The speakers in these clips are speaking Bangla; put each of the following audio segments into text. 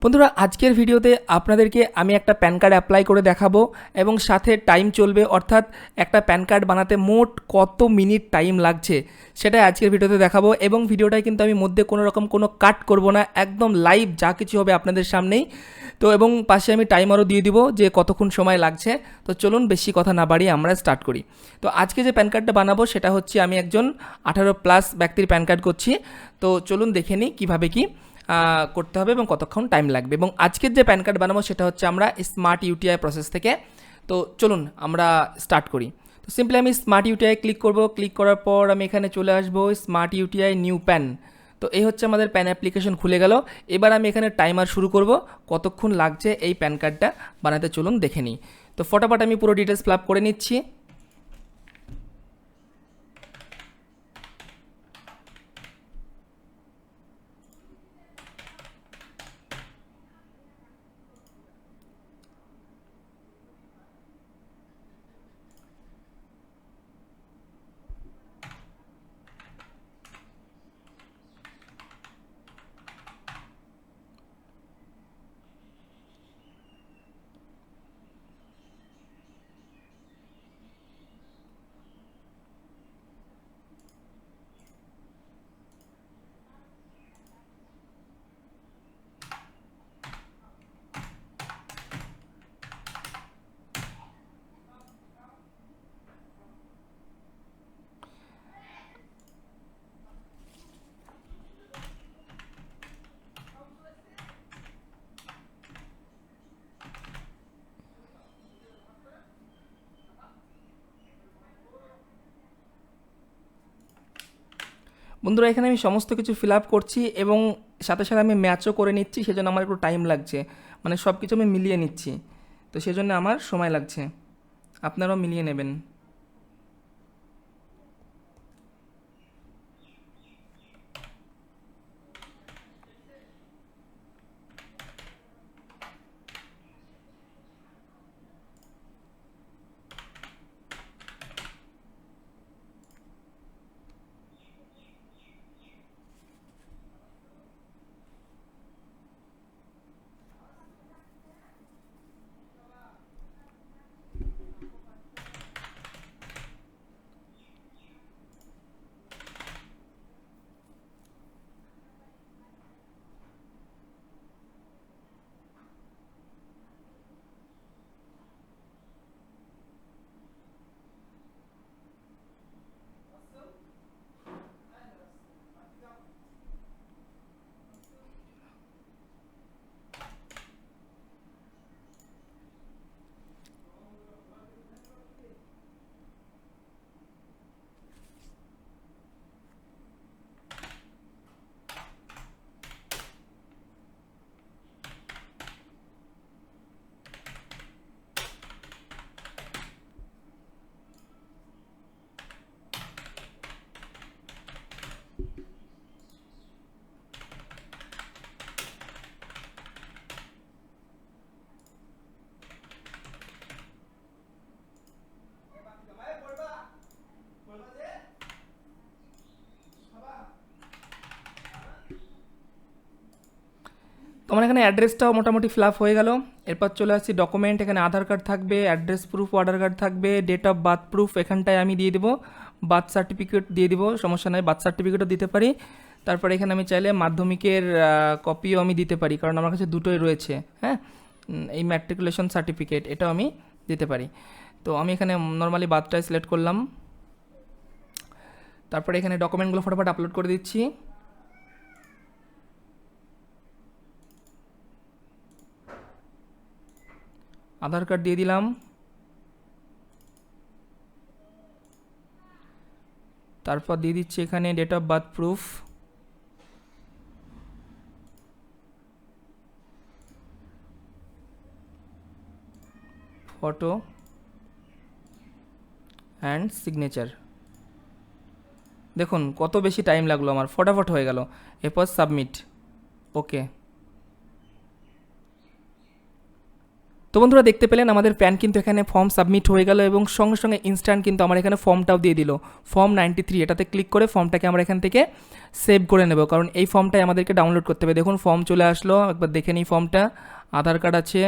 বন্ধুরা, আজকের ভিডিওতে আপনাদেরকে আমি একটা প্যান কার্ড অ্যাপ্লাই করে দেখাবো এবং সাথে টাইম চলবে, অর্থাৎ একটা প্যান কার্ড বানাতে মোট কত মিনিট টাইম লাগছে সেটাই আজকের ভিডিওতে দেখাবো। এবং ভিডিওটায় কিন্তু আমি মধ্যে কোনো রকম কোনো কাট করব না, একদম লাইভ যা কিছু হবে আপনাদের সামনেই। তো এবং পাশে আমি টাইমারও দিয়ে দিব যে কতক্ষণ সময় লাগছে। তো চলুন বেশি কথা না বাড়িয়ে আমরা স্টার্ট করি। তো আজকে যে প্যান কার্ডটা বানাবো সেটা হচ্ছে আমি একজন 18+ ব্যক্তির প্যান কার্ড করছি। তো চলুন দেখে নিই কীভাবে কী করতে হবে এবং কতক্ষণ টাইম লাগবে। এবং আজকের যে প্যান কার্ড বানাবো সেটা হচ্ছে আমরা স্মার্ট ইউটিআই প্রসেস থেকে। তো চলুন আমরা স্টার্ট করি। তো সিম্পলি আমি স্মার্ট ইউটিআই ক্লিক করব। ক্লিক করার পর আমি এখানে চলে আসবো স্মার্ট ইউটিআই নিউ প্যান। তো এই হচ্ছে আমাদের প্যান অ্যাপ্লিকেশন খুলে গেল। এবার আমি এখানে টাইমার শুরু করব কতক্ষণ লাগছে এই প্যান কার্ডটা বানাতে। চলুন দেখে নিই। তো ফটাফট আমি পুরো ডিটেলস ফিল আপ করে নিচ্ছি। বন্ধুরা, এখানে আমি সমস্ত কিছু ফিল আপ করছি এবং সাথে সাথে আমি ম্যাচও করে নিচ্ছি, সেজন্য আমার একটু টাইম লাগছে। মানে সব কিছু আমি মিলিয়ে নিচ্ছি, তো সেজন্য আমার সময় লাগছে। আপনারাও মিলিয়ে নেবেন। তো আমার এখানে অ্যাড্রেসটাও মোটামুটি ফিল আপ হয়ে গেল। এরপর চলে আসছি ডকুমেন্ট। এখানে আধার কার্ড থাকবে, অ্যাড্রেস প্রুফ ভোটার কার্ড থাকবে, ডেট অফ বার্থ প্রুফ এখানটায় আমি দিয়ে দেবো, বার্থ সার্টিফিকেট দিয়ে দিব, সমস্যা নাই, বার্থ সার্টিফিকেটও দিতে পারি। তারপরে এখানে আমি চাইলে মাধ্যমিকের কপিও আমি দিতে পারি, কারণ আমার কাছে দুটোই রয়েছে। হ্যাঁ, এই ম্যাট্রিকুলেশন সার্টিফিকেট এটাও আমি দিতে পারি। তো আমি এখানে নর্মালি বার্থটাই সিলেক্ট করলাম। তারপরে এখানে ডকুমেন্টগুলো ফটাফট আপলোড করে দিচ্ছি। আধার কার্ড দিয়ে দিলাম। তারপর দিয়ে দিচ্ছি এখানে date of birth proof, photo and signature. দেখুন কত বেশি টাইম লাগলো, আমার ফটাফট হয়ে গেল। এরপর সাবমিট। ওকে। তো বন্ধুরা দেখতে পেলেন আমাদের প্যান কিন্তু এখানে ফর্ম সাবমিট হয়ে গেল এবং সঙ্গে সঙ্গে ইনস্ট্যান্ট কিন্তু আমার এখানে ফর্মটাও দিয়ে দিল, ফর্ম 93। এটাতে ক্লিক করে ফর্মটাকে আমরা এখান থেকে সেভ করে নেব, কারণ এই ফর্মটাই আমাদেরকে ডাউনলোড করতে হবে। দেখুন ফর্ম চলে আসলো, একবার দেখে নিই ফর্মটা। আধার কার্ড আছে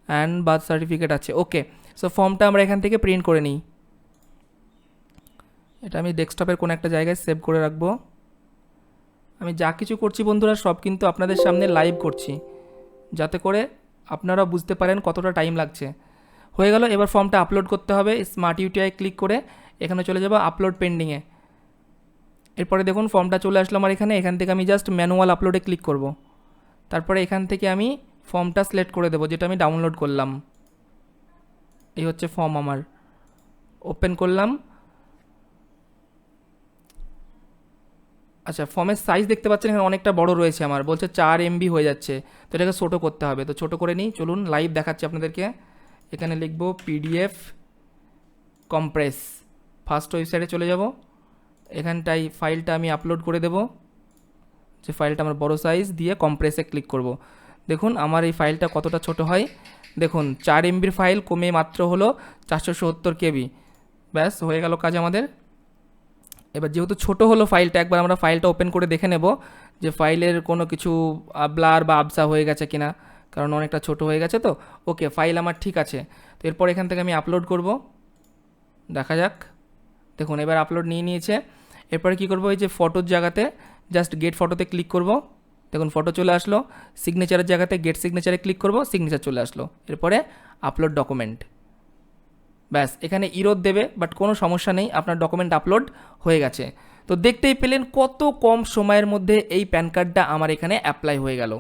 অ্যান্ড বার্থ সার্টিফিকেট আছে। ওকে, সো ফর্মটা আমরা এখান থেকে প্রিন্ট করে নিই। এটা আমি ডেস্কটপের কোনো একটা জায়গায় সেভ করে রাখবো। আমি যা কিছু করছি বন্ধুরা সব কিন্তু আপনাদের সামনে লাইভ করছি, যাতে করে আপনারা বুঝতে পারেন কতটা টাইম লাগছে। হয়ে গেল, এবার ফর্মটা আপলোড করতে হবে। স্মার্ট ইউটিআই ক্লিক করে এখানে চলে যাব আপলোড পেন্ডিংয়ে। এরপরে দেখুন ফর্মটা চলে আসলো আমার এখানে। এখান থেকে আমি জাস্ট ম্যানুয়াল আপলোডে ক্লিক করব। তারপরে এখান থেকে আমি ফর্মটা সিলেক্ট করে দেবো যেটা আমি ডাউনলোড করলাম। এই হচ্ছে ফর্ম আমার, ওপেন করলাম। আচ্ছা, ফর্মের সাইজ দেখতে পাচ্ছেন এখানে অনেকটা বড় রয়েছে, আমার বলছে 4 MB হয়ে যাচ্ছে, তো এটাকে ছোটো করতে হবে। তো ছোটো করে নিই, চলুন লাইভ দেখাচ্ছি আপনাদেরকে। এখানে লিখব PDF কম্প্রেস, ফার্স্ট ওয়েবসাইটে চলে যাব। এখানটায় ফাইলটা আমি আপলোড করে দেব, যে ফাইলটা আমার বড় সাইজ দিয়ে কম্প্রেসে ক্লিক করব। দেখুন আমার এই ফাইলটা কতটা ছোট হয়, দেখুন 4 MBর ফাইল কমে মাত্র হলো 470 KB। ব্যাস হয়ে গেল কাজ আমাদের। এবার যেহেতু ছোট হলো ফাইলটা, একবার আমরা ফাইলটা ওপেন করে দেখে নেব যে ফাইলের কোনো কিছু ব্লার বা আবসা হয়ে গেছে কিনা, কারণ অনেকটা ছোট হয়ে গেছে। তো ওকে, ফাইল আমার ঠিক আছে। তো এরপর এখান থেকে আমি আপলোড করব, দেখা যাক। দেখুন এবার আপলোড নিয়ে নিয়েছে। এরপরে কী করবো, এই যে ফটোর জায়গাতে জাস্ট গেট ফটোতে ক্লিক করব। দেখুন ফটো চলে আসলো। সিগনেচারের জায়গাতে গেট সিগনেচারে ক্লিক করব, সিগনেচার চলে আসলো। এরপরে আপলোড ডকুমেন্ট, ব্যাস এখানে ইরোদ দেবে, বাট কোনো সমস্যা নেই, আপনার ডকুমেন্ট আপলোড হয়ে গেছে। তো দেখতেই পেলেন কত কম সময়ের মধ্যে এই প্যান কার্ডটা আমার এখানে অ্যাপ্লাই হয়ে গেল।